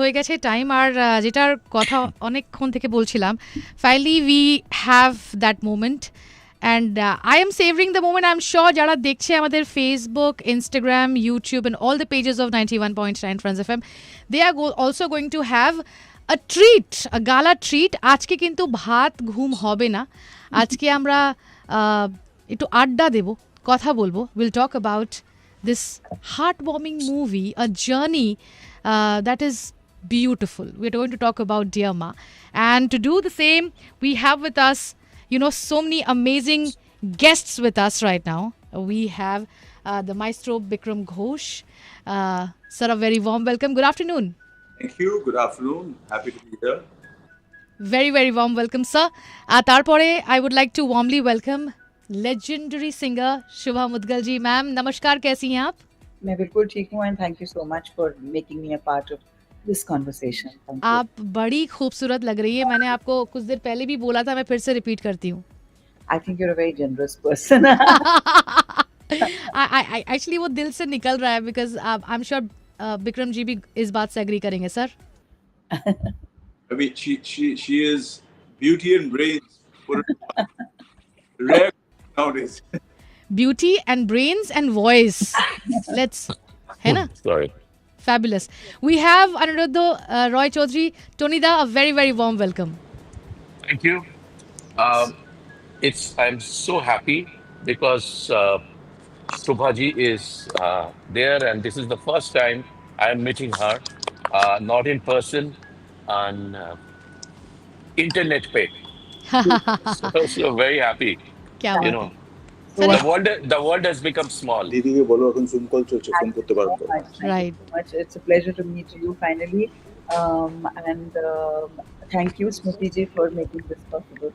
হয়ে গেছে টাইম আর যেটার কথা অনেকক্ষণ থেকে বলছিলাম finally we have that moment and I am savouring the moment I am sure যারা দেখছে আমাদের Facebook Instagram YouTube and all the pages of 91.9 friends FM they are also going to have a treat a gala treat আজকে কিন্তু ভাত ঘুম হবে না আজকে আমরা একটু আড্ডা দেব কথা বলবো will talk about this heartwarming movie, a journey that is beautiful. We're going to talk about Dear Ma. And to do the same, we have with us, so many amazing guests with us right now. We have the maestro Bikram Ghosh. Sir, a very warm welcome. Good afternoon. Thank you. Good afternoon. Happy to be here. Very, very warm welcome, sir. Tarpore, I would like to warmly welcome legendary singer Shubha Mudgal ji ma'am नमस्कार कैसी हैं आप मैं बिल्कुल ठीक हूँ and thank you so much for making me a part of this conversation आप बड़ी खूबसूरत लग रही है मैंने आपको कुछ देर पहले भी बोला था मैं फिर से रिपीट करती हूँ I think you are a very generous person I actually वो दिल से निकल रहा है because I am sure Vikram ji भी इस बात से एग्री करेंगे sir I mean, she is beauty and brains. Rare nowadays. Beauty and brains and voice. Let's, है ना? Sorry. Fabulous. We have Anuruddha Roy Chaudhary. Tonida, a very, very warm welcome. Thank you. I'm so happy because Shubhaji is there, and this is the first time I am meeting her, not in person, on internet page. So very happy. क्या You बात know, है the world has become small. দিদিকে বলো এখন zoom call চলছে phone করতে পারবো Right. It's a pleasure to meet you finally and thank you Smriti ji for making this possible.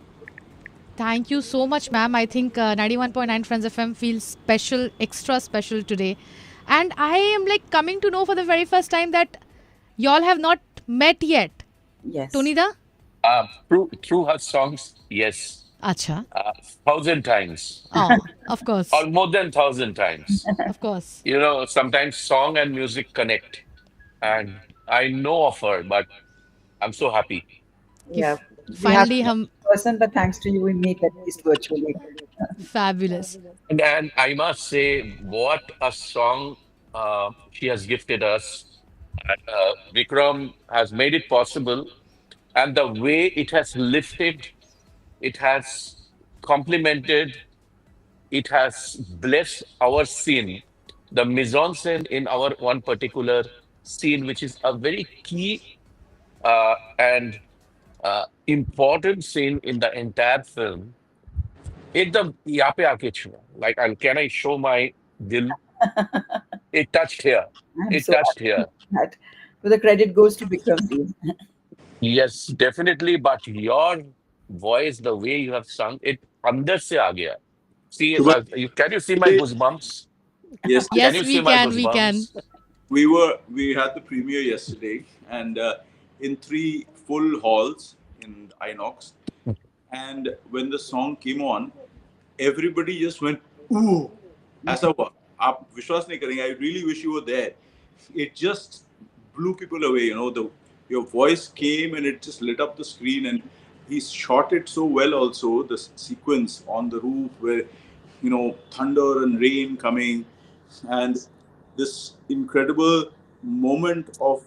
Thank you so much, ma'am. I think 91.9 Friends FM feels special, extra special today. And I am like coming to know for the very first time that y'all have not met yet. Yes. Tonida? Through her songs, yes. Acha. 1,000 times. Oh, of course. Or more than 1,000 times. Of course. You know, sometimes song and music connect. And I know of her, but I'm so happy. Yeah. Finally, hum person, but thanks to you we meet at least virtually. fabulous. And I must say, what a song she has gifted us. Vikram has made it possible. And the way it has lifted, it has complemented, it has blessed our scene, the mise-en-scène in our one particular scene, which is a very key and important scene in the entire film. Ekdam yahan pe aake chuna. Like, can I show my dil? It touched here. I'm so Touched here. That. So the credit goes to Bikram ji. Yes, definitely. But your voice, the way you have sung, it andar se aa gaya. See, can you see my goosebumps? Yes. Yes, Can you we see my can, we can. goosebumps? We had the premiere yesterday and in 3 full halls in Inox, and when the song came on everybody just went ooh aisa hua aap vishwas nahi karenge. I really wish you were there. It just blew people away, your voice came and it just lit up the screen, and he shot it so well also, the sequence on the roof where thunder and rain coming and this incredible moment of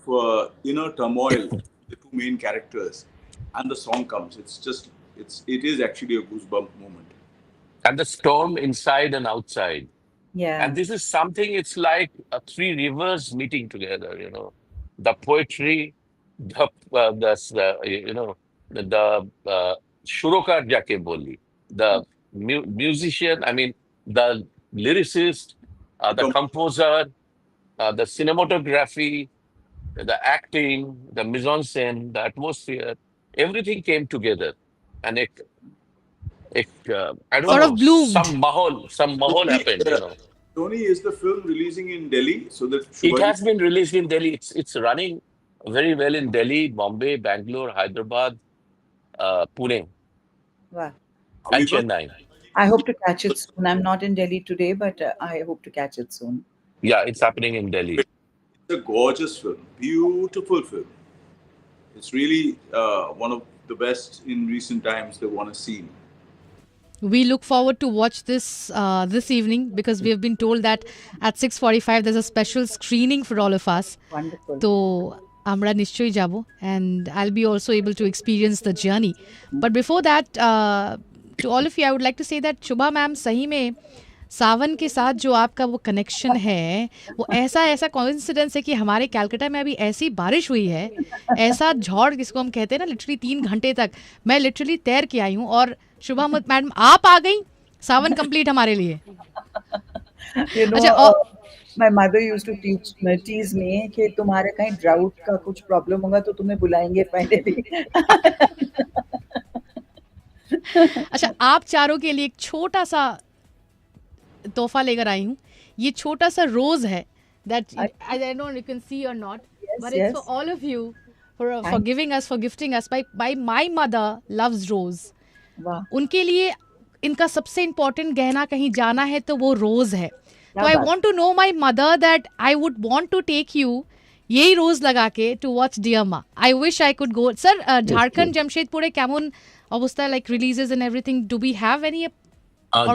inner turmoil, the 2 main characters, and the song comes. It is actually a goosebump moment. And the storm inside and outside. Yeah. And this is something, it's like 3 rivers meeting together, the poetry, the shurokar jake boli, the musician, I mean, the lyricist, the composer, the cinematography, the acting, the mise-en-scène, the atmosphere, everything came together. And I don't Sort know, of bloomed. some mahol happened, Tony, is the film releasing in Delhi so that It has been released in Delhi. It's running very well in Delhi, Bombay, Bangalore, Hyderabad, Pune, Wow. and Chennai. I hope to catch it soon. I'm not in Delhi today, but I hope to catch it soon. Yeah, it's happening in Delhi. It's a gorgeous film, beautiful film. It's really one of the best in recent times they want to see. We look forward to watch this this evening because we have been told that at 6:45 there's a special screening for all of us. Wonderful. তো আমরা নিশ্চয়ই যাব and I'll be also able to experience the journey. But before that, to all of you, I would like to say that Shubha ma'am सही में सावन के साथ जो आपका वो कनेक्शन है वो ऐसा ऐसा कोइंसिडेंस है कि हमारे कैलकाटा में अभी ऐसी बारिश हुई है, ऐसा झौड़ जिसको हम कहते हैं ना, लिटरली 3 घंटे तक मैं लिटरली तैर के आई हूँ और शुभा मैडम आप आ गई, सावन कंप्लीट हमारे लिए. You know, अच्छा my mother used to tease me कि तुम्हारे कहीं ड्राउट का कुछ प्रॉब्लम होगा तो तुम्हें बुलाएंगे फाइनली. अच्छा, आप चारों के लिए एक छोटा सा तोहफा लेकर आई हूँ. ये छोटा सा रोज है that I don't know you can see or not, Yes, but it's yes. for all of you for Thank giving us, for gifting us. By my mother loves rose. वाह, उनके लिए इनका सबसे इम्पोर्टेंट गहना कहीं जाना है तो वो रोज है. तो क्या आई बात. Want to know my mother that I would want to take you यही रोज लगा के टू वॉच डियर मा. I wish I could go. Sir Jharkhand जमशेदपुरे কেমন অবস্থা, like releases and everything, do we have any? Or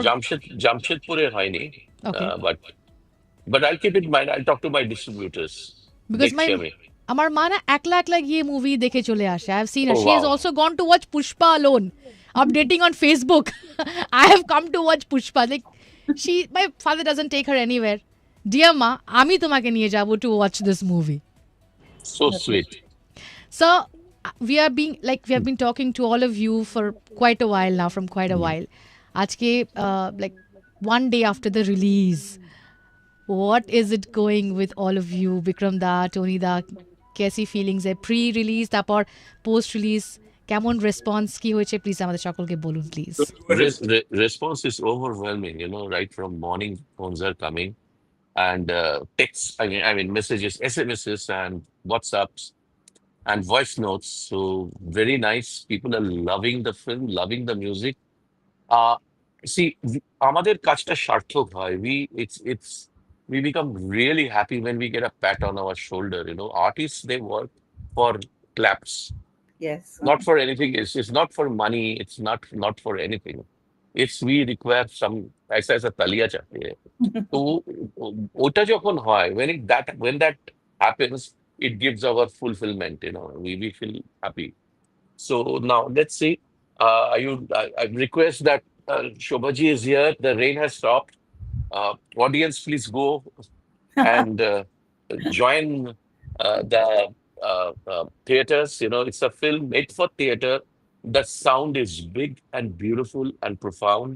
জামশেদপুরে হয়নি, okay, but I'll keep it in mind. I'll talk to my distributors. because my দেখছি আমি. আমার মা না একলা একলা গিয়ে মুভি দেখে চলে আসে. I have seen her, Oh, she has wow. Also gone to watch Pushpa alone, updating on Facebook. I have come to watch Pushpa. Like my father doesn't take her anywhere. Dear ma, আমি তোমাকে নিয়ে যাব to watch this movie. So sweet. So we have been talking to all of you for quite a while now, from quite a while. আজকে like one day after the release, what is it going with all of you? Vikram da, Tony da, कैसी feelings है pre release তারপর post release, কেমন response কি হয়েছে please আমাদের সকলকে বলুন please. Response is overwhelming. Right from morning, phones are coming, and texts. I mean messages, SMSs, and WhatsApps, and voice notes. So very nice. People are loving the film, loving the music. Uh, See, আমাদের কাজটা সার্থক হয়. We become really happy when we get a pat on our shoulder. Artists, they work for claps, Yes. not for anything. It's not for money. It's not for anything. It's we require some ऐसा तालिया चाहिए. তো ওটা যখন হয়, when that happens, it gives our fulfillment. We feel happy. So now let's see. I request that Shobhaji is here. The rain has stopped. Audience, please go and join the theaters. It's a film made for theater. The sound is big and beautiful and profound.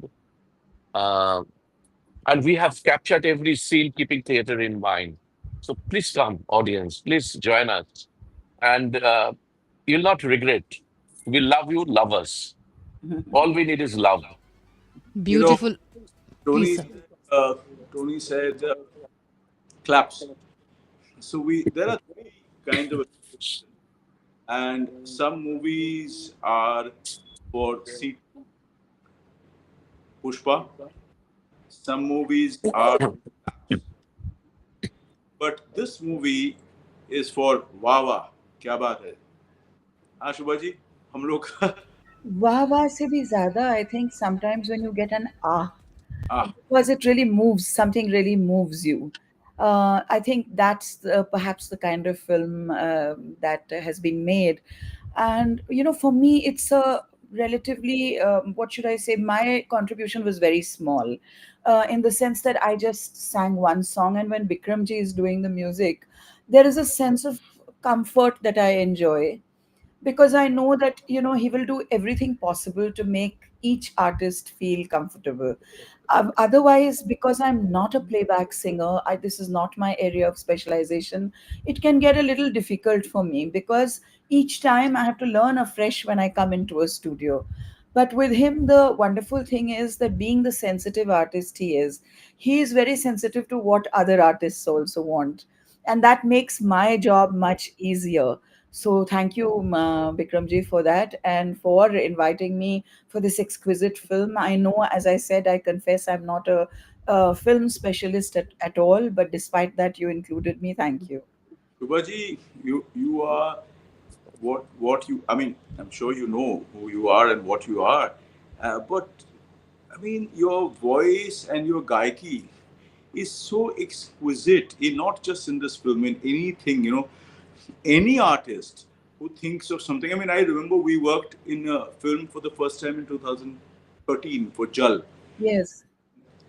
Uh, and we have captured every scene, keeping theater in mind. So please come, audience. Please join us. And you'll not regret. We love you, love us. All we need is love. Beautiful. Tony, Please, sir. Tony said claps. So there are three kinds of, and some movies are for seat Pushpa. Some movies are, but this movie is for Wawa. क्या बात है? हाँ शुभा जी, हम लोग वाह वाह से भी ज़्यादा, I think sometimes when you get an ah, because it really moves, something really moves you. I think that's perhaps the kind of film that has been made. And, for me, it's a relatively, what should I say, my contribution was very small in the sense that I just sang one song. And when Bikramji is doing the music, there is a sense of comfort that I enjoy because I know that he will do everything possible to make each artist feel comfortable. Otherwise, because I'm not a playback singer, this is not my area of specialization. It can get a little difficult for me because each time I have to learn afresh when I come into a studio. But with him, the wonderful thing is that being the sensitive artist he is very sensitive to what other artists also want. And that makes my job much easier. So thank you, Bikramji, for that and for inviting me for this exquisite film. I know, as I said, I confess I'm not a film specialist at all, but despite that, you included me. Thank you. Shubha ji, you are what you. I mean, I'm sure you know who you are and what you are, but I mean, your voice and your gaiki is so exquisite, in not just in this film, in anything, any artist who thinks of something. I mean, I remember we worked in a film for the first time in 2013 for Jal. Yes.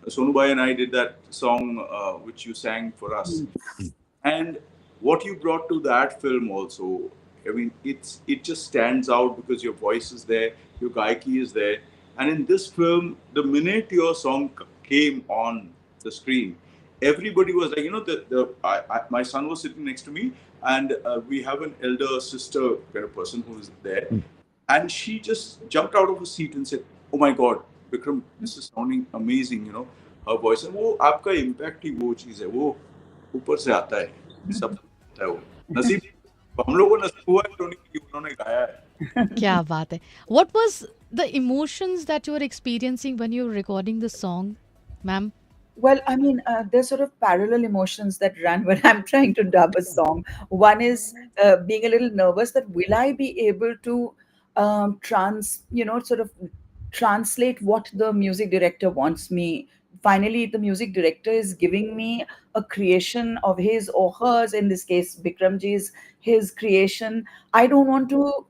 Sonubai and I did that song which you sang for us. Mm. And what you brought to that film also, I mean, it just stands out because your voice is there, your gaiki is there. And in this film, the minute your song came on the screen, everybody was like, my son was sitting next to me, and we have an elder sister kind of person who is there, and she just jumped out of her seat and said, "Oh my God, Vikram, this is sounding amazing." Her voice, and वो आपका impact ही वो चीज है, वो ऊपर से आता है, सब होता है वो नसीब, हम लोगों को नसीब हुआ है टोनी कि उन्होंने गाया है. क्या बात है. What was the emotions that you were experiencing when you were recording the song, ma'am? Well, I mean, there's sort of parallel emotions that run when I'm trying to dub a song. One is being a little nervous that will I be able to sort of translate what the music director wants me. Finally, the music director is giving me a creation of his or hers, in this case, Bikramji's, his creation. I don't want to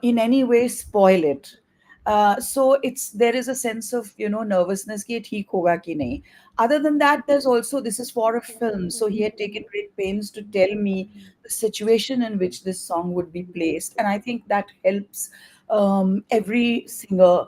in any way spoil it. So it's there is a sense of nervousness कि ये ठीक होगा कि नहीं. Other than that, there's also this is for a film, so he had taken great pains to tell me the situation in which this song would be placed, and I think that helps every singer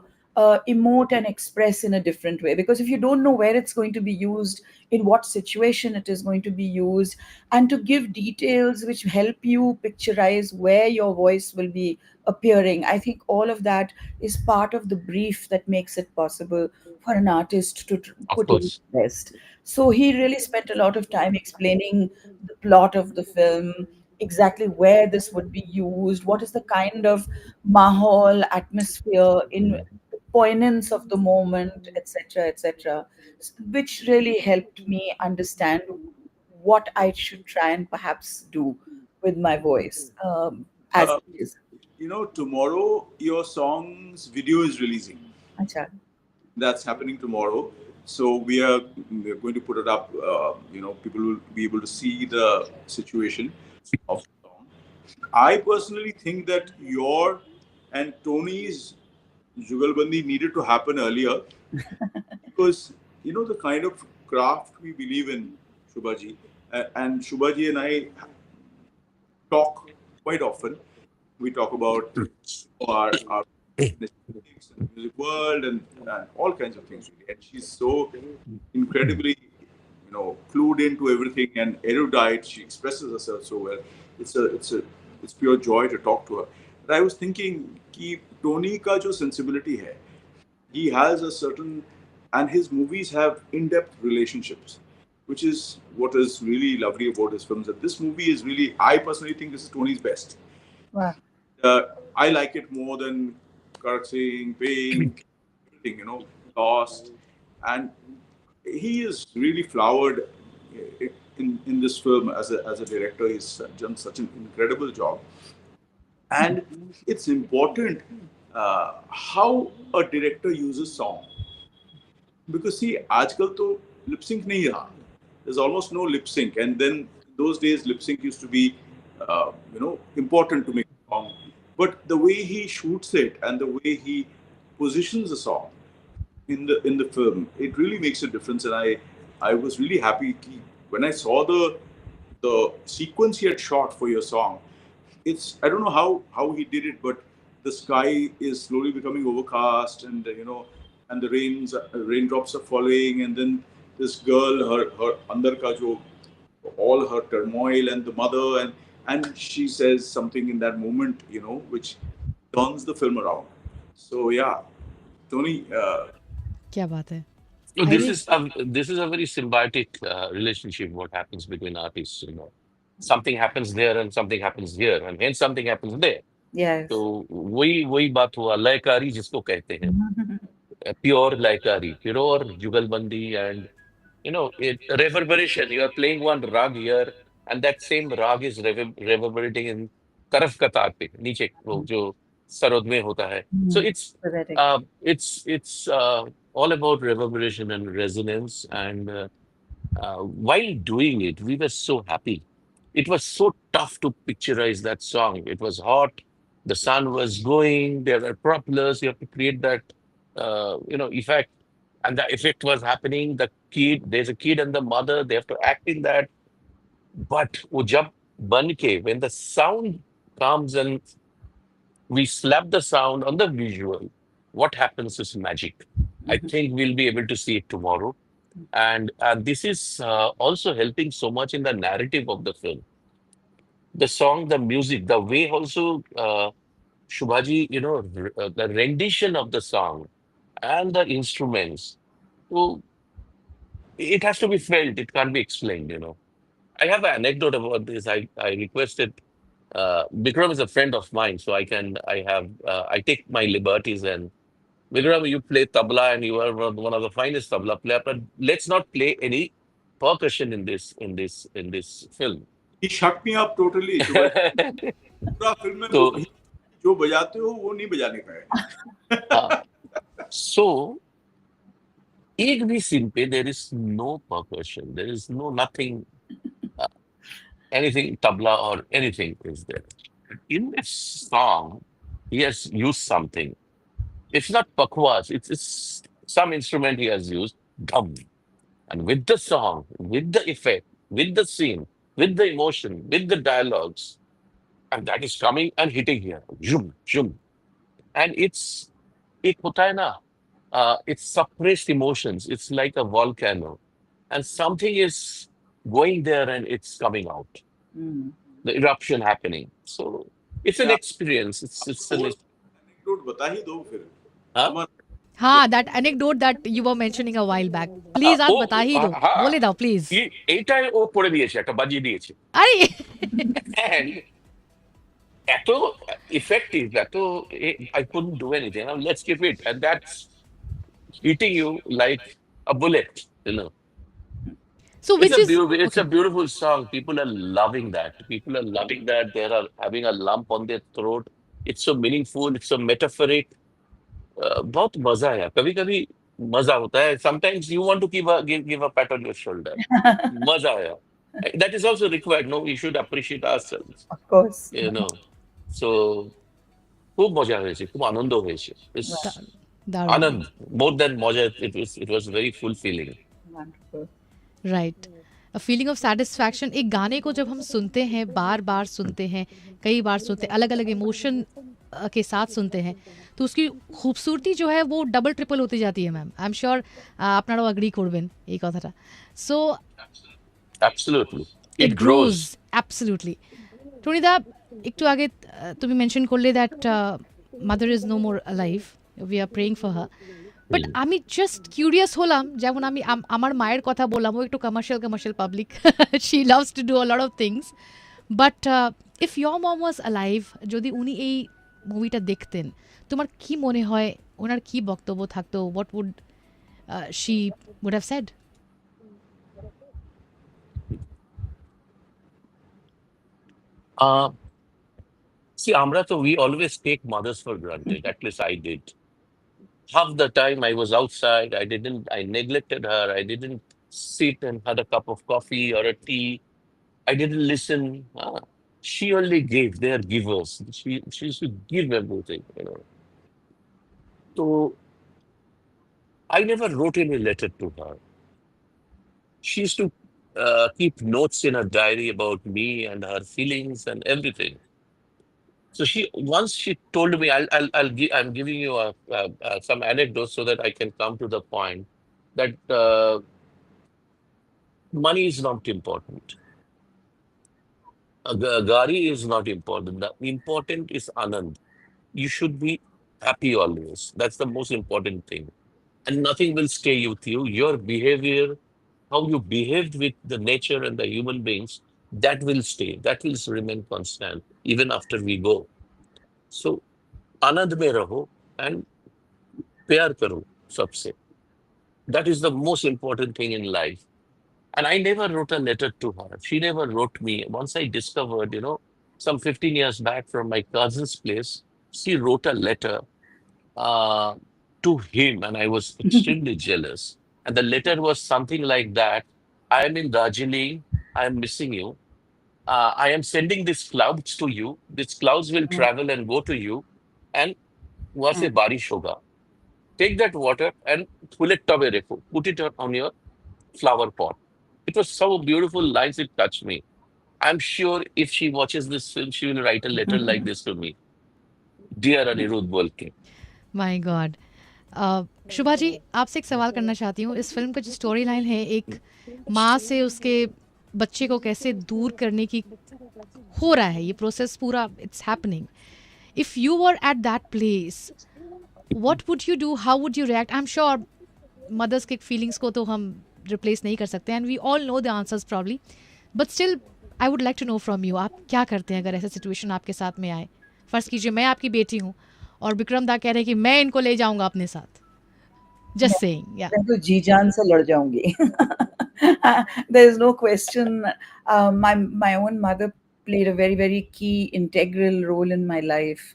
emote and express in a different way. Because if you don't know where it's going to be used, in what situation it is going to be used, and to give details which help you picturize where your voice will be appearing, I think all of that is part of the brief that makes it possible for an artist to Of put in course. the best. So he really spent a lot of time explaining the plot of the film, exactly where this would be used, what is the kind of mahal, atmosphere, in the poignance of the moment, etc., etc., which really helped me understand what I should try and perhaps do with my voice as Uh, it is. Tomorrow your song's video is releasing. Acha. That's happening tomorrow. So we're going to put it up. People will be able to see the situation of the song. I personally think that your and Tony's Jugalbandi needed to happen earlier because the kind of craft we believe in, Shubhaji, and Shubhaji and I talk quite often. We talk about our mistakes in the music world and all kinds of things really. And she's so incredibly, clued into everything and erudite. She expresses herself so well. It's pure joy to talk to her. But I was thinking कि Tony का जो sensibility है, he has a certain, and his movies have in-depth relationships, which is what is really lovely about his films. That this movie is really, I personally think this is Tony's best. Wow. uh, I like it more than Karak Singh, Pink, everything, Lost. And he is really flowered in this film as a director. He's done such an incredible job. And it's important how a director uses song. Because see, आजकल तो lip sync नहीं रहा. There's almost no lip sync, and then those days lip sync used to be, important to make a song. But the way he shoots it and the way he positions the song in the film, it really makes a difference. And I was really happy when I saw the sequence he had shot for your song. It's I don't know how he did it, but the sky is slowly becoming overcast, and and the raindrops are falling, and then this girl, her andar ka jo, all her turmoil, and the mother, and she says something in that moment, which turns the film around. So yeah, Tony, क्या बात है. So I this mean, is a very symbiotic relationship. What happens between artists, something happens there and something happens here, and hence something happens there. Yes. तो वही बात हुआ लयकारी जिसको कहते हैं प्योर लयकारी और जुगलबंदी and it reverberation. You are playing one rag here, and that same rag is reverberating in तरफ कतार पे नीचे वो जो सरोद में होता है. So Pathetic. it's all about reverberation and resonance, and while doing it, we were so happy. It was so tough to picturize that song. It was hot, the sun was going, there were propellers, you have to create that effect. And the effect was happening. There's a kid and the mother, they have to act in that. But wo jab ban ke, when the sound comes and we slap the sound on the visual, what happens is magic. I think we'll be able to see it tomorrow. And this is also helping so much in the narrative of the film. The song, the music, the way also Shubhaji, the rendition of the song and the instruments. So it has to be felt. It can't be explained. I have an anecdote about this. I requested. Bikram is a friend of mine, so I take my liberties, and Vikram, you play tabla and you are one of the finest tabla player, but let's not play any percussion in this film. He shut me up totally. सुबह पूरा film में So बोलता जो बजाते हो वो नहीं बजाने का है. so एक भी scene पे there is no percussion, there is nothing, uh, anything tabla or anything is there. In this song, he has used something. It's not pakwas, it's some instrument he has used, dum. And with the song, with the effect, with the scene, with the emotion, with the dialogues, and that is coming and hitting here. Zoom, zoom. And it hota hai na, it's suppressed emotions. It's like a volcano. And something is going there and it's coming out. Mm. The eruption happening. So it's an क्या experience. It's an वो anecdote बता ही दो फिर. huh? अमर, हाँ, that anecdote that you were mentioning a while back. Please आप ও बता ही दो, হ্যাঁ बोले दाओ please. এইটাই ও করে দিয়েছে, একটা বাজিয়ে দিয়েছে. अरे And এত effective, I couldn't do anything. Now, let's keep it. And that's hitting you like a bullet. so It's which a is beautiful, it's a okay. beautiful song. People are loving that. People are loving that. They are having a lump on their throat. It's so meaningful. It's so metaphoric. बहुत मजा है. कभी कभी मजा होता है. Sometimes you want to give a pat on your shoulder. मजा आया. That is also required. No, we should appreciate ourselves. Of course. So খুব মজা হয়েছে, খুব আনন্দ হয়েছে. It's दा- दारुण. আনন্দ, more than মজা. It was very fulfilling. Wonderful. Right. A feeling of satisfaction. एक गाने को जब हम सुनते हैं, बार बार सुनते हैं, कई बार सुनते हैं, अलग अलग इमोशन के साथ सुनते हैं, तो उसकी खूबसूरती जो है वो डबल ट्रिपल होती जाती है मैम. आई एम श्योर আপনারাও এগ্রি করবেন এই কথাটা. So Absolutely. It It grows grows. Absolutely. টনিদা, একটু আগে তুমি মেনশন করলে that mother is no more alive, we are praying for her. But আমি জাস্ট কিউরিয়াস হলাম, যেমন আমি আমার মায়ের কথা বললাম, ও একটু commercial public, she loves to do a lot of things. But if your mom was alive, যদি উনি এই মুভিটা দেখতেন, তোমার কি মনে হয় ওনার কি বক্তব্য থাকতো? What would she would have said? Uh, See, Amrata, we always take mothers for granted. At least I did. Half the time I was outside, I neglected her. I didn't sit and had a cup of coffee or a tea. I didn't listen. She only gave. They are givers. She used to give everything. So I never wrote any letter to her. She used to keep notes in her diary about me and her feelings and everything. So she told me, I'm giving you some anecdotes so that I can come to the point that money is not important. Gari is not important. The important is Anand. You should be happy always. That's the most important thing. And nothing will stay with you. Your behavior, how you behaved with the nature and the human beings, that will stay. That will remain constant even after we go. So आनंद में रहो and प्यार करो सबसे. That is the most important thing in life. And I never wrote a letter to her. She never wrote me. Once I discovered, some 15 years back from my cousin's place. She wrote a letter uh, to him, and I was extremely jealous. And the letter was something like that: I am in Darjeeling, I am missing you. I am sending these clouds to you. These clouds will Mm, travel and go to you. And वहां से mm. बारिश होगा. Take that water and pull it tub rekho. Put it on your flower pot. It was so beautiful lines, it touched me. I'm sure if she watches this film, she will write a letter like this to me. Dear Anirudh Bolke. My god. Shubha ji, आपसे एक सवाल करना चाहती हूँ। इस film का जो story line है, एक माँ से उसके बच्चे को कैसे दूर करने की हो रहा है, ये प्रोसेस पूरा it's happening. If you were at that place, what would you do, how would you react? I am sure mothers के फीलिंग्स को तो हम रिप्लेस नहीं कर सकते, and we all know the answers probably, but still I would like to know from you, आप क्या करते हैं अगर ऐसा सिचुएशन आपके साथ में आए? फ़र्ज़ कीजिए मैं आपकी बेटी हूँ और विक्रम दा कह रहे हैं कि मैं इनको ले जाऊंगा अपने साथ। मैं जस्ट सेइंग, या। मैं तो जी जान से लड़ जाऊंगी। There is no question. My own mother played a very very key integral role in my life,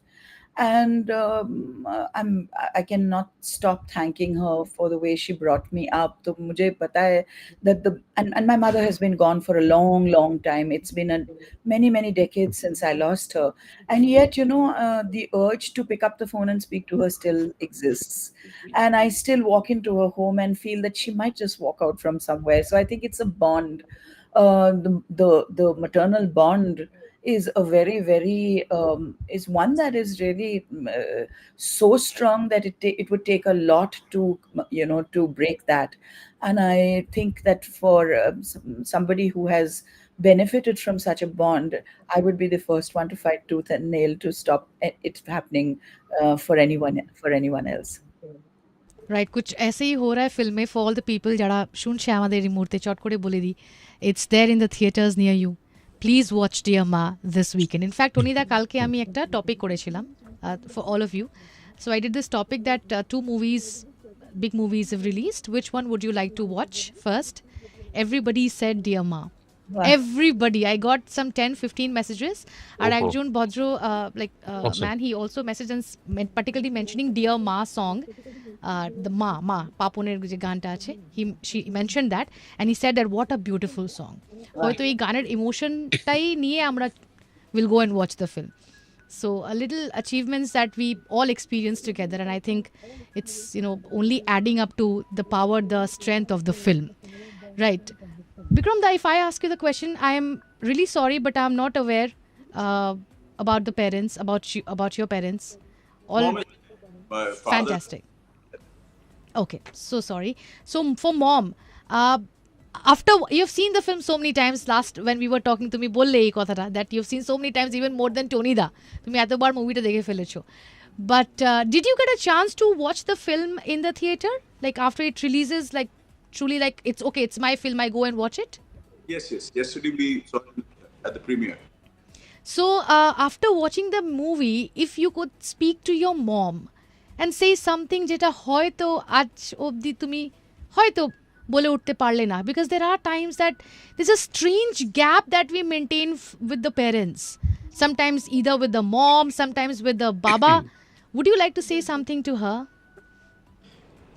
and I cannot stop thanking her for the way she brought me up. तो मुझे पता है that and my mother has been gone for a long long time. It's been many many decades since I lost her, and yet the urge to pick up the phone and speak to her still exists, and I still walk into her home and feel that she might just walk out from somewhere. So I think it's a bond. The maternal bond is a very very is one that is really so strong that it would take a lot to to break that. And I think that for somebody who has benefited from such a bond, I would be the first one to fight tooth and nail to stop it happening for anyone else. Right, কুছ ऐसे ही हो रहा है ফিল্মে for all the people যারা শুনছে আমাদের এই মুহূর্তে, চট করে বলে দিই, it's there in the theatres near you. Please watch dear Maa this weekend. In fact অনিদা, কালকে আমি একটা টপিক করেছিলাম for all of you. So I did this topic that two movies, big movies have released. Which one would you like to watch first? Everybody said Dear Ma. Wow. Everybody. I got some 10-15 messages. R Oh, একজন ভদ্র awesome. man, he also messaged and particularly mentioning Dear Ma song, the Ma পাপনের যে গানটা আছে, she mentioned that, and he said that what a beautiful song. হয়তো এই গানের ইমোশনটাই নিয়ে আমরা will go and watch the film. So a little achievements that we all experience together, and I think it's only adding up to the power, the strength of the film, right? Bikram da, if I ask you the question, I am really sorry, but I'm not aware uh, about the parents, about your parents. All Mom is my father. fantastic. Okay, so sorry. So for mom, after you've seen the film so many times, last when we were talking, তুমি বললে এই কথাটা that you've seen so many times, even more than Tony da, তুমি এতবার মুভিটা দেখে ফেলেছো, but did you get a chance to watch the film in the theater, like after it releases, like truly like it's okay, it's my film, I go and watch it? Yes, yes. Yesterday we saw it at the premiere. So after watching the movie, if you could speak to your mom and say something যেটা হয়তো আজ অবধি তুমি হয়তো বলে উঠতে পারলে না, because there are times that there's a strange gap that we maintain with the parents, sometimes either with the mom, sometimes with the baba. Would you like to say something to her?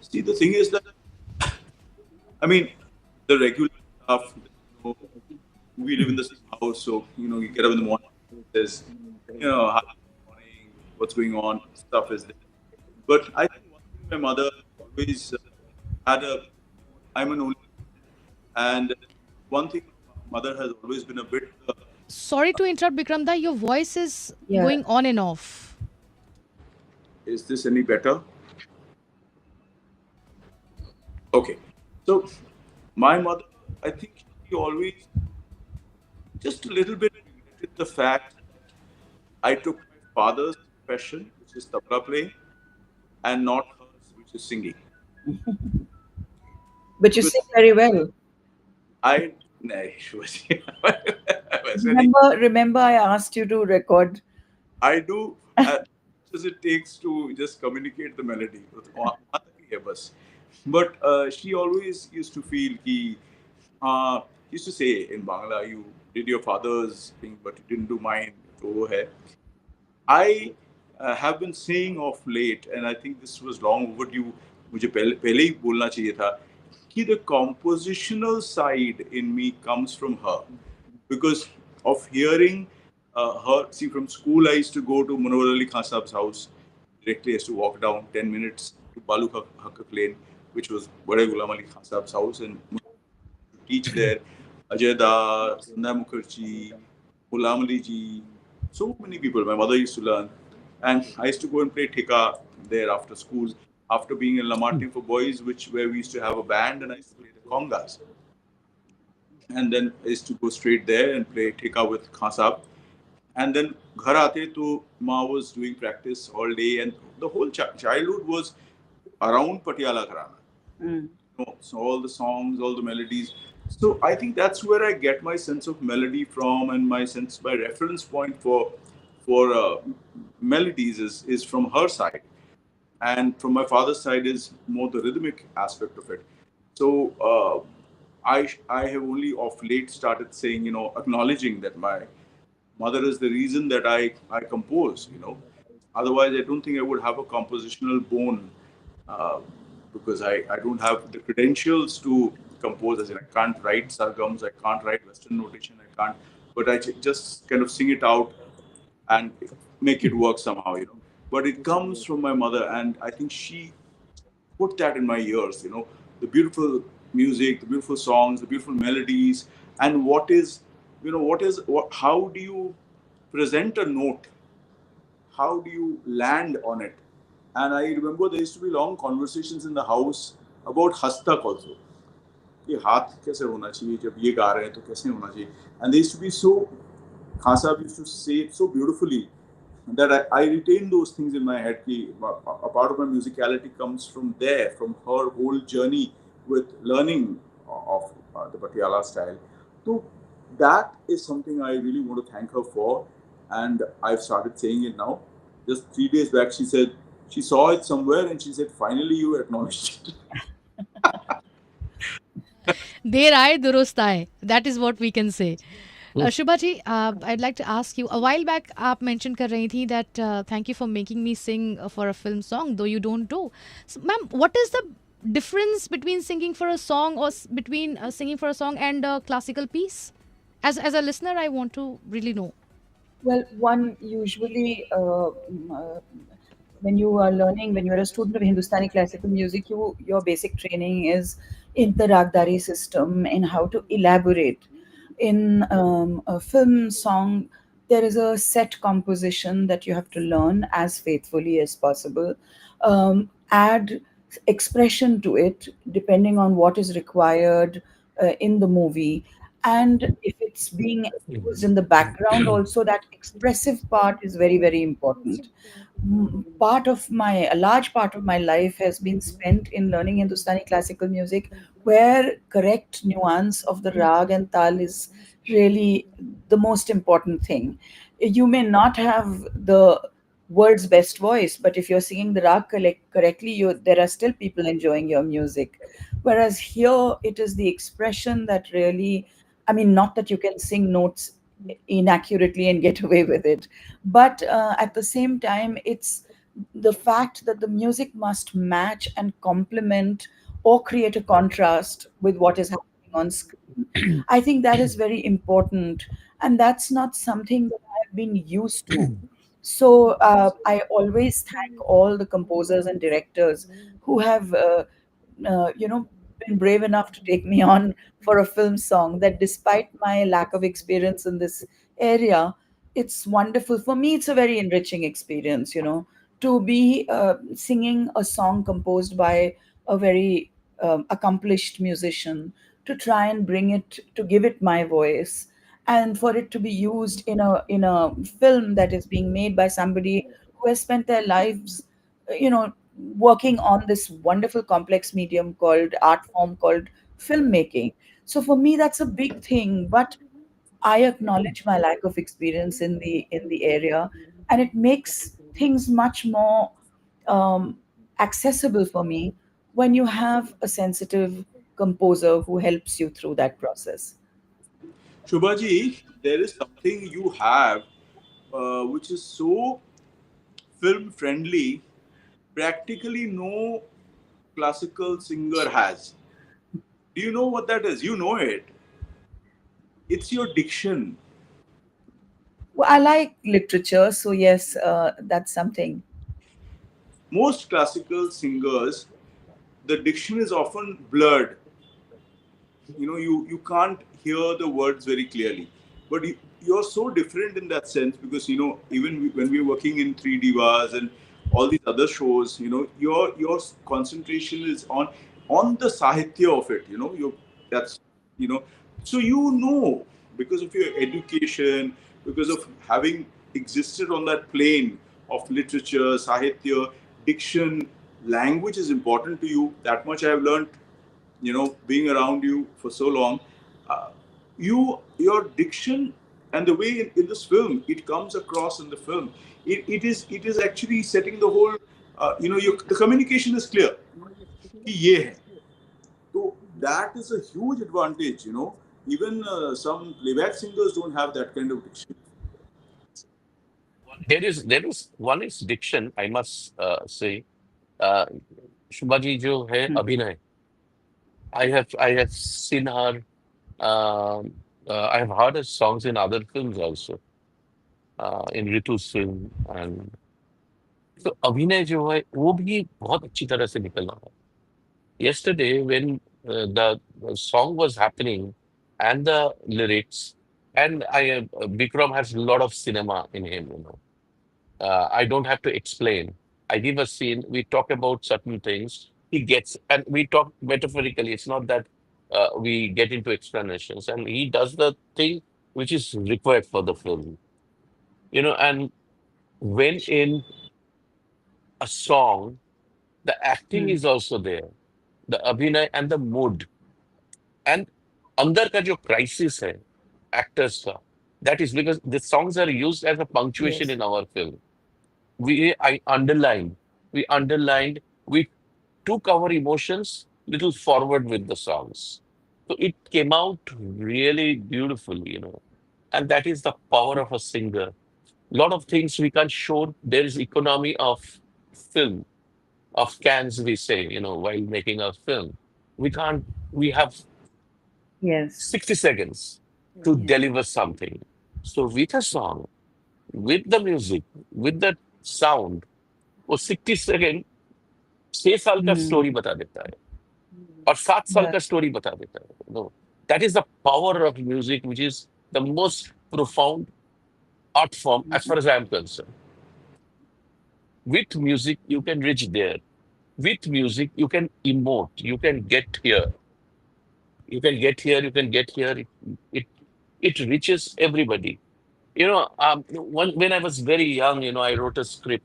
See, the thing is that, I mean, the regular stuff, we live in the same house, so, you get up in the morning, there's, hi, good morning, what's going on, stuff is there. But I think one thing my mother always had I'm an only, and one thing my mother has always been a bit, Sorry to interrupt, Bikram da, your voice is Yeah. going on and off. is this any better? Okay. So, my mother, I think she always just a little bit regretted the fact I took my father's profession, which is tabla playing, and not hers, which is singing. But you sing very well. I, nahi, Shubhaji. वैसे नहीं. Remember, I asked you to record. I do as much as it takes to just communicate the melody. वहाँ तक ही है बस. But she always used to feel कि, used to say in Bangla, you did your father's thing, but you didn't do mine. तो वो है. I have been saying of late, and I think this was long overdue. मुझे पहले ही बोलना चाहिए था कि the compositional side in me comes from her, because of hearing her. See, from school I used to go to Munawar Ali Khan Sahab's house. Directly, I used to walk down 10 minutes to Balu Haqqaq Lane, which was Bade Ghulam Ali Khan Sahab's house, and teach there. Ajay Da, Sandhya Mukherjee, Ghulam Ali ji, so many people. My mother used to learn. And I used to go and play Thika there after school, after being in Lamartine for boys, where we used to have a band, and I used to play the congas. And then I used to go straight there and play Thika with Khan Sahab. And then ghar aate to Ma was doing practice all day, and the whole childhood was around Patiala Gharana. Mm. So all the songs, all the melodies. So I think that's where I get my sense of melody from, and my reference point for melodies is from her side, and from my father's side is more the rhythmic aspect of it. So I have only of late started saying, acknowledging that my mother is the reason that I compose. Otherwise, I don't think I would have a compositional bone, uh, because I don't have the credentials to compose. As in, I can't write sargams, I can't write Western notation, I can't. But I just kind of sing it out and make it work somehow. But it comes from my mother, and I think she put that in my ears. The beautiful music, the beautiful songs, the beautiful melodies, and how do you present a note? How do you land on it? And I remember there used to be long conversations in the house about hastak also. कि हाथ कैसे होना चाहिए जब ये गा रहे हैं तो कैसे होना चाहिए. And they used to be so, Khan Sahab used to say it so beautifully that I retain those things in my head. A part of my musicality comes from there, from her whole journey with learning of the Patiala style. So that is something I really want to thank her for, and I've started saying it now. Just 3 days back, she said she saw it somewhere, and she said, "Finally, you acknowledged it." देर आए दुरुस्त आए, that is what we can say. Shubha ji, I'd like to ask you, a while back आप mention कर रही थी that thank you for making me sing for a film song, though you don't do. So, ma'am, what is the difference between singing for a song, or between singing for a song and a classical piece? As a listener, I want to really know. Well, one usually, when you are learning, when you are a student of Hindustani classical music, your basic training is in the Ragdari system, in how to elaborate. In a film song, there is a set composition that you have to learn as faithfully as possible. Add expression to it depending on what is required in the movie, and if it's being used in the background also, that expressive part is very, very important. A large part of my life has been spent in learning Hindustani classical music, where correct nuance of the rag and tal is really the most important thing. You may not have the world's best voice, but if you're singing the rag correctly, there are still people enjoying your music. Whereas here, it is the expression that really, I mean, not that you can sing notes inaccurately and get away with it, but at the same time, it's the fact that the music must match and complement or create a contrast with what is happening on screen. I think that is very important, and that's not something that I've been used to. So I always thank all the composers and directors who have, been brave enough to take me on for a film song. That despite my lack of experience in this area, it's wonderful for me. It's a very enriching experience, to be singing a song composed by a very accomplished musician, to try and bring it, to give it my voice, and for it to be used in a film that is being made by somebody who has spent their lives, you know working on this wonderful complex medium called art form called filmmaking. So for me, that's a big thing, but I acknowledge my lack of experience in the area, and it makes things much more um, accessible for me when you have a sensitive composer who helps you through that process. Shubhaji, there is something you have which is so film friendly, practically no classical singer has. Do you know what that is? You know it. It's your diction. Well, I like literature, so yes, that's something. Most classical singers, the diction is often blurred. You can't hear the words very clearly, but you're so different in that sense, because even when we're working in three divas and all these other shows, your concentration is on the sahitya of it. That's you know so because of your education, because of having existed on that plane of literature, sahitya, diction, language is important to you. That much I've learned, being around you for so long. uh, your diction and the way in this film it comes across in the film, it is actually setting the whole, the communication is clear कि ये है. So that is a huge advantage. Even some playback singers don't have that kind of diction. There is one is diction, I must say. Uh, Shubha ji जो है Hmm. अभिनय, I have seen her. I have heard her songs in other films also, in Ritu's film, and so अभिनय जो है वो भी बहुत अच्छी तरह से निकलना है. Yesterday when the song was happening and the lyrics, and Bikram has a lot of cinema in him. I don't have to explain. I give a scene, we talk about certain things, he gets, and we talk metaphorically. It's not that we get into explanations, and he does the thing which is required for the film. And when in a song, the acting Hmm. is also there, the abhinay and the mood, and अंदर का जो crisis है actors का, that is because the songs are used as a punctuation Yes. in our film. We underlined, we took our emotions little forward with the songs. So it came out really beautifully. And that is the power of a singer. A lot of things we can't show. There is economy of film, of cans, we say, while making a film. We have Yes. 60 seconds to Yes. deliver something. So with a song, with the music, with the sound, वो 60 second 6 साल का Hmm. Story बता देता है और 7 साल Yeah. का story बता देता है. That is the power of music, which is the most profound art form as far as I am concerned. With music you can reach there. With music you can emote, you can get here, it reaches everybody. When I was very young, I wrote a script,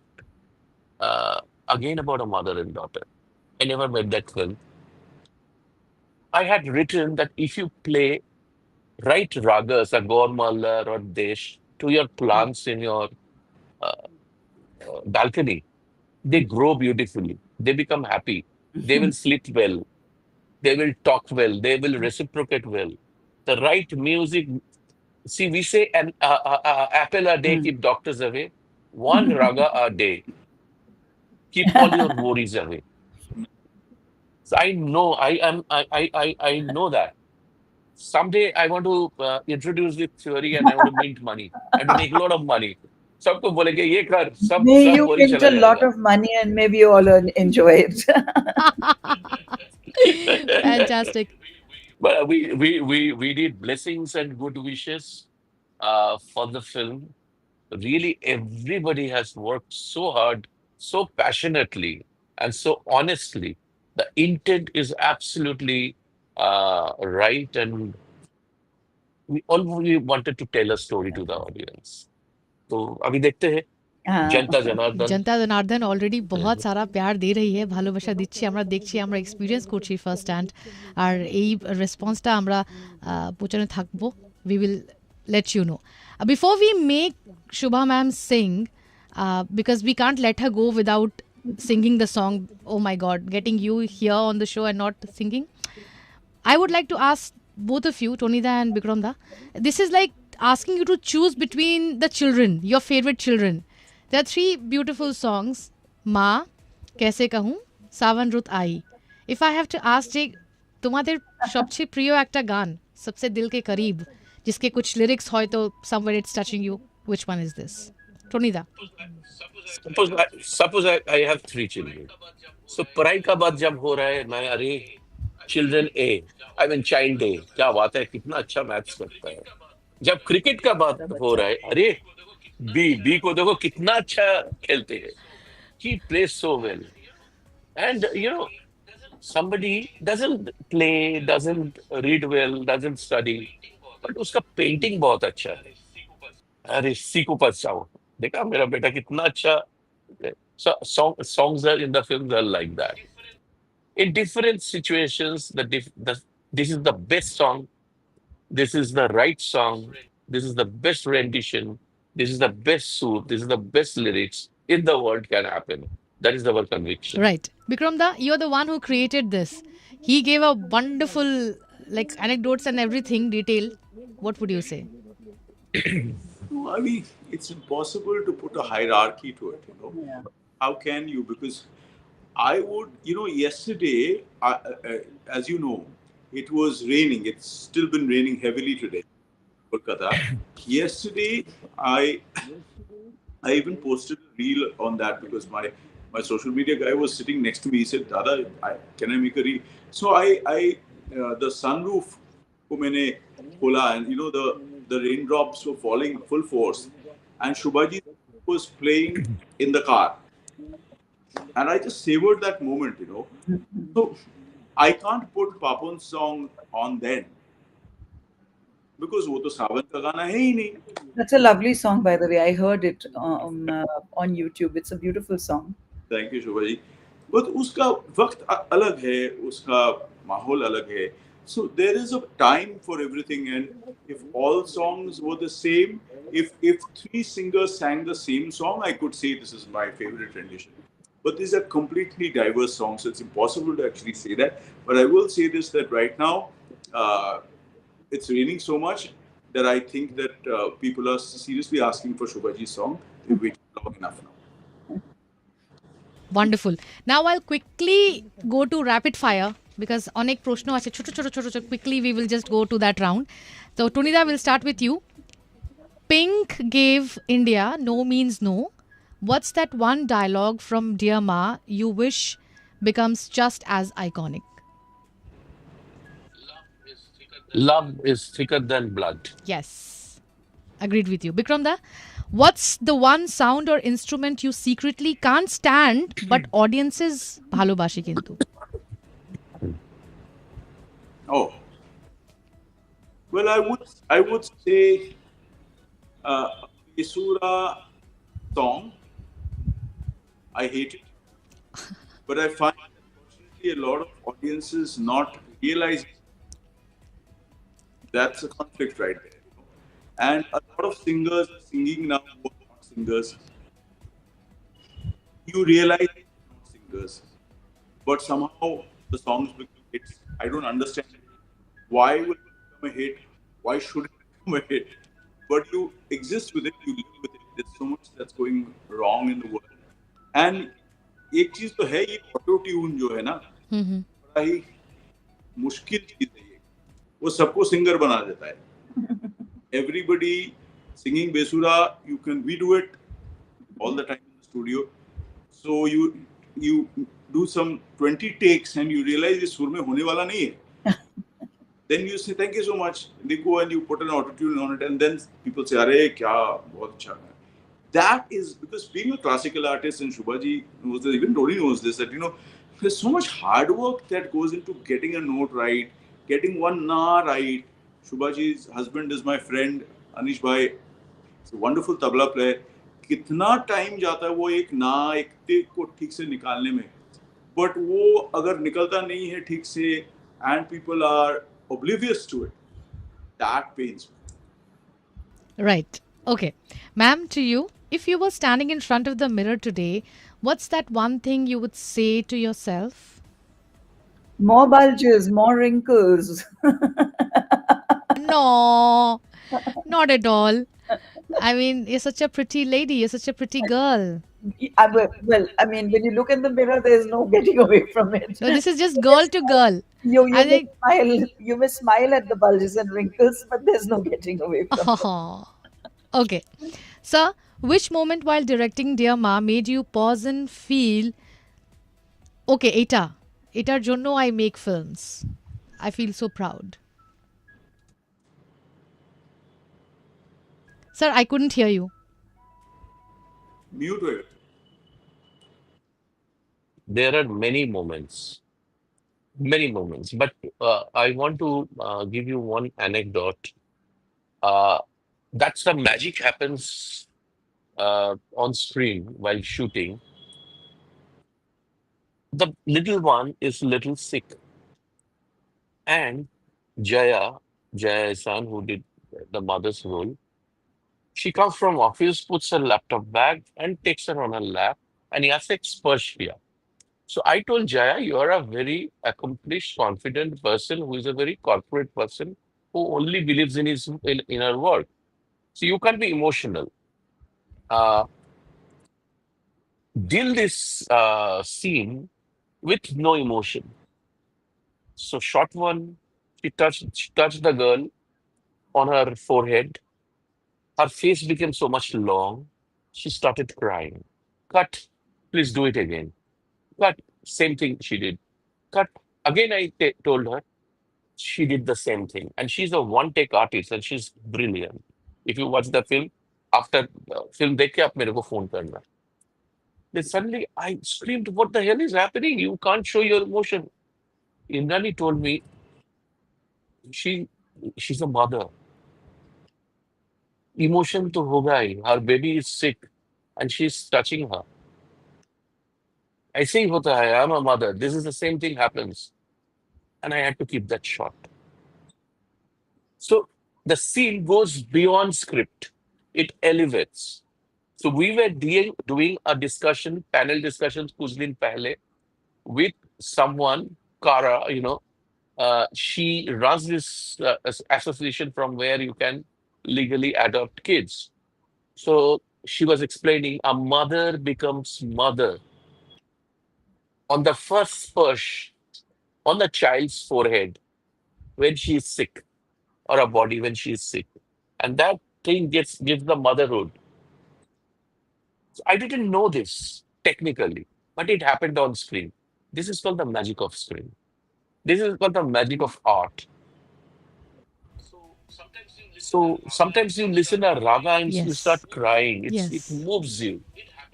uh, again about a mother and daughter. I never made that film. I had written that if you play right ragas, a Gormalla or Desh, to your plants in your uh, balcony, they grow beautifully. They become happy. They will sleep well. They will talk well. They will reciprocate well. The right music. See, we say an apple a day Hmm. keep doctors away. One raga a day keep all your worries away. So I know I know that. Someday I want to introduce this theory and I want to mint money and to make a lot of money. सबको बोलेंगे ये कर सब May सब you worry mint चला a lot जाएगा. of money and maybe you all enjoy it. Fantastic. But we did blessings and good wishes for the film. Really, everybody has worked so hard, so passionately, and so honestly. The intent is absolutely right, and we all we wanted to tell a story to the audience. तो अभी देखते हैं Ah. जनता जनार्दन. জনতা Janardan already বহুত Mhm. সারা প্যার দিয়ে রही है ভালোবাসা দিচ্ছি আমরা দেখছি আমরা এক্সপিরিয়েন্স করছি ফার্স্ট হ্যান্ড আর এই রেসপন্সটা আমরা পৌঁছানো থাকবো we will let you know. Before we make Shubha ma'am sing, because we can't let her go without singing the song. Oh my God, getting you here on the show and not singing. I would like to ask both of you, Tonida and Bikramda, this is like asking you to choose between the children, your favorite children. There are three beautiful songs: Ma, Kaise Kahun, Sawan Rut Ai. If I have to ask Jay, তোমাদের সবচেয়ে প্রিয় একটা গান, সবচেয়ে দিল के करीब, जिसके कुछ lyrics হয় तो somewhere it's touching you, which one is this? Tonida. Suppose I have three children. So पढ़ाई का बात जब हो रहा है, मैं अरे चिल्ड्रन ए, आई मीन चाइल्ड ए, क्या बात है, कितना अच्छा मैथ्स करता है. जब क्रिकेट का बात हो रहा है, अरे बी को देखो कितना अच्छा खेलते हैं. He plays so well. And somebody doesn't play, doesn't read well, doesn't study, but उसका पेंटिंग बहुत अच्छा है. अरे सी को पछाओ, देखा मेरा बेटा कितना अच्छा. So songs are in the films are like that. In different situations, this is the best song. This is the right song. This is the best rendition. This is the best suit. This is the best lyrics in the world can happen. That is our conviction. Right. Bikram da, you're the one who created this. He gave a wonderful, like, anecdotes and everything, detail. What would you say? No, I mean, it's impossible to put a hierarchy to it, Yeah. How can you? Because I would, yesterday, as you know, it was raining. It's still been raining heavily today, Kolkata. Yesterday, I even posted a reel on that because my social media guy was sitting next to me. He said, "Dada, can I make a reel?" So the sunroof को मैंने खोला, and the raindrops were falling full force, and Shubhaji was playing in the car, and I just savored that moment. So I can't put Papun's song on then because वो तो सावन का गाना है ही नहीं. That's a lovely song, by the way. I heard it on YouTube. It's a beautiful song. Thank you Shobha ji. But उसका वक्त अलग है, उसका माहौल अलग है. So there is a time for everything, and if all songs were the same, if three singers sang the same song, I could say this is my favorite rendition. But these are completely diverse songs, so it's impossible to actually say that. But I will say this, that right now, it's raining so much that I think that people are seriously asking for Shobhaji's song. They've waited long enough now. Wonderful. Now I'll quickly go to rapid fire because অনেক প্রশ্ন আছে ছোট ছোট ছোট ছোট. Quickly we will just go to that round. So Tunida, will start with you. Pink gave India no means no. What's that one dialogue from Dear Ma you wish becomes just as iconic? Love is thicker than blood. Yes. Agreed with you. Bikram da, what's the one sound or instrument you secretly can't stand but audiences bhalobashe kintu? Oh, well, I would say Isura song. I hate it, but I find unfortunately a lot of audiences not realizing that's a conflict right there. And a lot of singers are singing now who are not singers. You realize they're not singers, but somehow the songs become hits. I don't understand why will it become a hit? Why should it become a hit? But you exist with it, you live with it. There's so much that's going wrong in the world. And एक चीज तो है, ये auto tune जो है ना, बड़ा ही मुश्किल चीज है ये. वो सबको सिंगर बना देता है. Everybody singing Besura, we do it all the time in the studio. So you do some 20 takes and you realize ये सुर में होने वाला नहीं है. Then you say thank you so much. They go and you put an auto tune on it, and then people say, "अरे क्या बहुत अच्छा है." That is because being a classical artist, and Shubhaji knows this, even Tony knows this, that there's so much hard work that goes into getting a note right, getting one na right. Shubhaji's husband is my friend, Anish Bhai. He's a wonderful tabla player. कितना time जाता है वो एक ना एक take को ठीक से निकालने में, बट वो अगर निकलता नहीं है ठीक से and people are oblivious to it, that pains me. Right. Okay. Ma'am, to you, if you were standing in front of the mirror today, what's that one thing you would say to yourself? More bulges, more wrinkles. No. Not at all. I mean, you're such a pretty lady. You're such a pretty girl. Well, I mean, when you look in the mirror, there's no getting away from it. No, this is just You may girl to smile, girl. you I may think. smile, you may smile at the bulges and wrinkles, but there's no getting away from them. Oh, okay. Sir, which moment while directing Dear Ma made you pause and feel, okay, এটার জন্য I make films. I feel so proud. Sir, I couldn't hear you. Mute হয়ে গেছে। There are many moments, but I want to give you one anecdote. Uh, that's the magic happens on screen while shooting. The little one is little sick, and Jaya, Jaya Isan, who did the mother's role, she comes from office, puts her laptop bag, and takes her on her lap, and he asks Persia. So I told Jaya, you are a very accomplished, confident person who is a very corporate person who only believes in his in her work. So you can't be emotional. Uh, Deal this scene with no emotion. So shot one, she touched the girl on her forehead. Her face became so much long. She started crying. Cut. Please do it again. Cut. Same thing she did. Cut. Again, told her. She did the same thing. And she's a one-take artist and she's brilliant. If you watch the film, after the film, देख के आप मेरे को phone करना. Then suddenly I screamed, what the hell is happening? You can't show your emotion. Indrani told me she she's a mother. Emotion to hoga hi. Her baby is sick and she's touching her. ऐसे ही होता है. I'm a mother. This is the same thing happens. And I had to keep that shot. So the scene goes beyond script. It elevates. So we were doing a discussion, panel discussions kuch din pehle with someone, Kara, she runs this association from where you can legally adopt kids. So she was explaining a mother becomes mother on the first splash on the child's forehead when she is sick, or a body when she is sick. And that thing gives the motherhood. So I didn't know this technically, but it happened on screen. This is called the magic of screen. This is called the magic of art. So sometimes you listen a raga and you start Yes. crying. It Yes. moves you.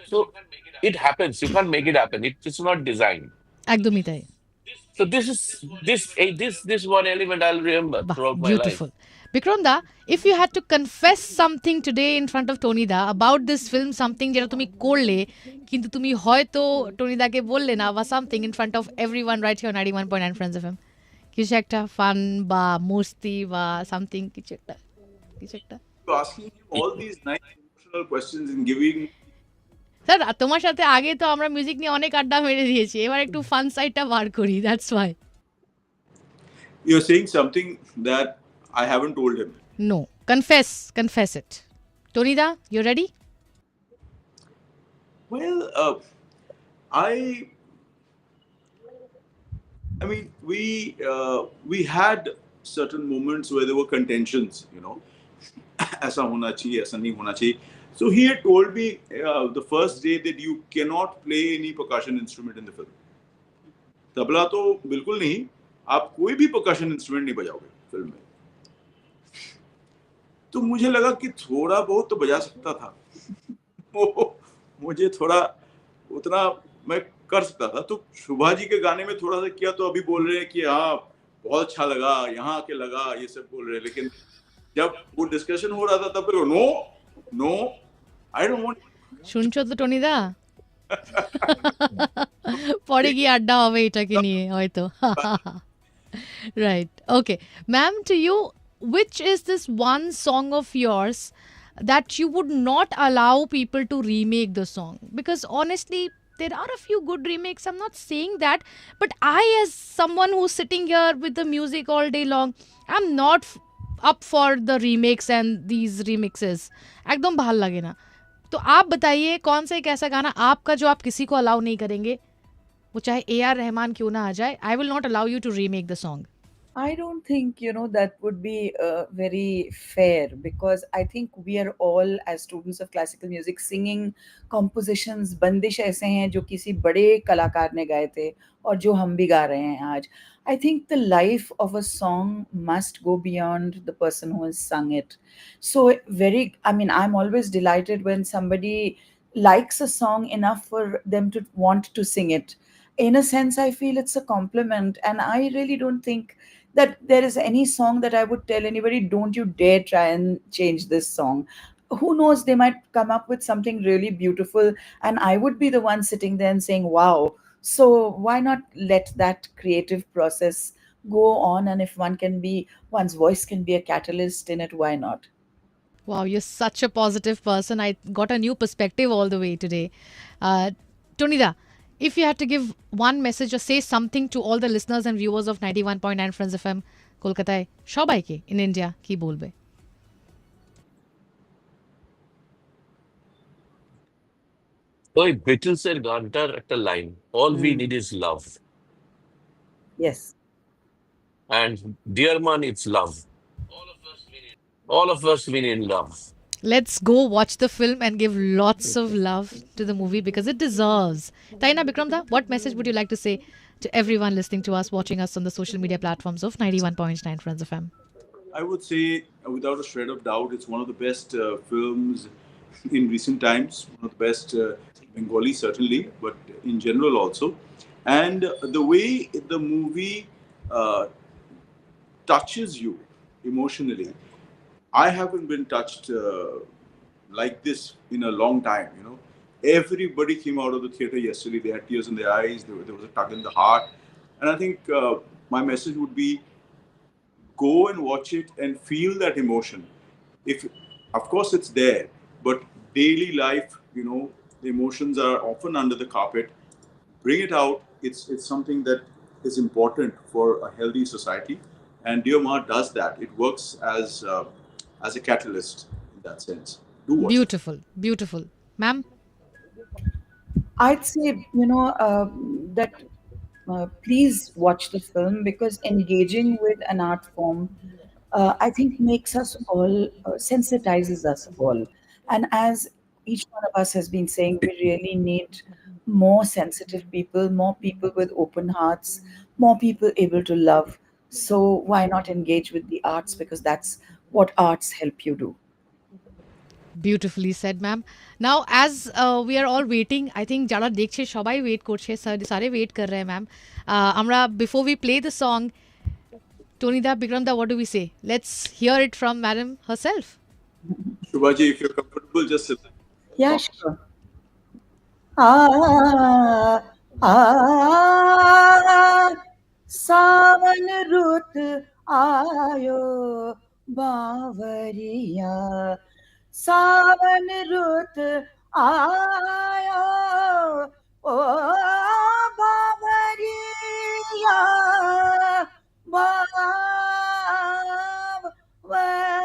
So it happens. You can't make it happen. It's not designed. একদমই তাই. So this one element I'll remember Bah, throughout my life. beautiful. Bikram da, if you had to confess something today in front of Tony da about this film, something যেটা তুমি করলে কিন্তু তুমি হয়তো Tony দাকে বললে না বা something in front of everyone right here on 91.9 Friends FM, কিছু একটা ফান বা মস্তি বা something কিছু একটা So asking him all these nice emotional questions and giving sir তোমার সাথে আগে তো আমরা মিউজিক নিয়ে অনেক আড্ডা মেরে দিয়েছি, এবার একটু ফান সাইডটা বার করি, that's why. you're saying something that I haven't told him. No, confess it. Tony da, you ready? Well, I mean, we had certain moments where there were contentions, ऐसा होना चाहिए, ऐसा नहीं होना चाहिए. So he had told me the first day that you cannot play any percussion instrument in the film. Tabla तो बिल्कुल नहीं, आप कोई भी percussion instrument नहीं बजाओगे फिल्म में. तो मुझे लगा कि थोड़ा बहुत तो बजा सकता था. मुझे थोड़ा उतना मैं कर सकता था. तो शुभा जी के गाने में थोड़ा सा किया, तो अभी बोल रहे हैं कि हाँ बहुत अच्छा लगा, यहाँ आके लगा, ये सब बोल रहे हैं. लेकिन जब वो डिस्कशन हो रहा था तब नो आई डोंट वांट. শুনছো তো টনি দা, পরে গিয়ে আড্ডা হবে এটাকে নিয়ে হয়তো. Right. Okay. Ma'am, to you, which is this one song of yours that you would not allow people to remake the song? Because honestly, there are a few good remakes. I'm not saying that. But I, as someone who's sitting here with the music all day long, I'm not up for the remakes and these remixes. एकदम भाल लगे ना. तो आप बताइए कौन सा एक ऐसा गाना आपका जो आप किसी को अलाउ नहीं करेंगे, वो चाहे ए आर रहमान क्यों ना आ जाए, I will not allow you to remake the song. I don't think, that would be very fair, because I think we are all, as students of classical music, singing compositions बंदिश ऐसे हैं जो किसी बड़े कलाकार ने गाए थे और जो हम भी गा रहे हैं आज. I think the life of a song must go beyond the person who has sung it. So I mean, I'm always delighted when somebody likes a song enough for them to want to sing it. In a sense, I feel it's a compliment, and I really don't think that there is any song that I would tell anybody, don't you dare try and change this song. Who knows, they might come up with something really beautiful, and I would be the one sitting there and saying, wow. So why not let that creative process go on? And if one's voice can be a catalyst in it, why not? Wow, you're such a positive person. I got a new perspective all the way today. Uh, Tonida, if you had to give one message or say something to all the listeners and viewers of 91.9 Friends FM কলকাতায় সবাইকে in India কি বলবে? ওই বিটলসের গানটার একটা line, all we Mm. Need is love, Yes. And dear man it's love, all of us we need love. Let's go watch the film and give lots of love to the movie because it deserves. Taina Bikramda, what message would you like to say to everyone listening to us, watching us on the social media platforms of 91.9 Friends FM? I would say, without a shred of doubt, it's one of the best films in recent times. One of the best Bengali, certainly, but in general also. And the way the movie uh, touches you emotionally, I haven't been touched like this in a long time. Everybody came out of the theater yesterday. They had tears in their eyes. There was a tug in the heart, and I think my message would be go and watch it and feel that emotion. If, of course, it's there, but daily life, the emotions are often under the carpet. Bring it out. It's something that is important for a healthy society, and Dear Ma does that. It works as a catalyst in that sense. Do watch it. Beautiful, beautiful. Ma'am? I'd say, that please watch the film, because engaging with an art form, I think, makes us all, sensitizes us all. And as each one of us has been saying, we really need more sensitive people, more people with open hearts, more people able to love. So why not engage with the arts? Because that's what arts help you do. Beautifully said, ma'am. Now, as we are all waiting, I think যারা দেখছে সবাই wait করছে, সারে wait কর रहे हैं ma'am. আমরা before we play the song, Tonida, Bikramda, what do we say? Let's hear it from madam herself. Shubhaji, if you're comfortable, just sit. Yeah, sure. आ आ सावन रुत आयो बावरिया सावन रुत आयो ओ बावरिया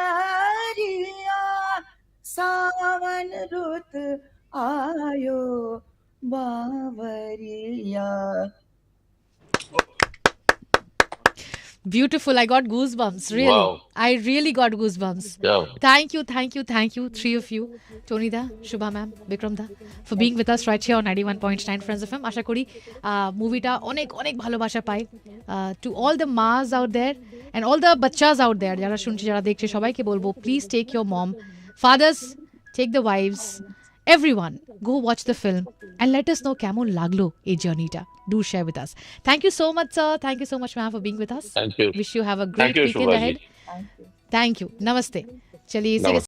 बावरिया सावन रुत आयो Bawaria. Beautiful. I got goosebumps. Really. Wow. I really got goosebumps. Yeah. Thank you, three of you. Tonida, Shubha ma'am, Bikramda, for being with us right here on 91.9 Friends FM. আশা করি মুভিটা অনেক অনেক ভালোবাসা পায়. To all the ma's out there and all the bachchas out there যারা শুনছে যারা দেখছে সবাইকে বলবো, please take your mom. Fathers, take the wives. Everyone, go watch the film and let us know কেমন লাগলো এই জার্নিটা. Do share with us. Thank you so much, sir. Thank you so much, ma'am, for being with us. Thank you. Wish you have a Thank great you, weekend Shubhaji. ahead. Thank you. Namaste. चलिए इसी के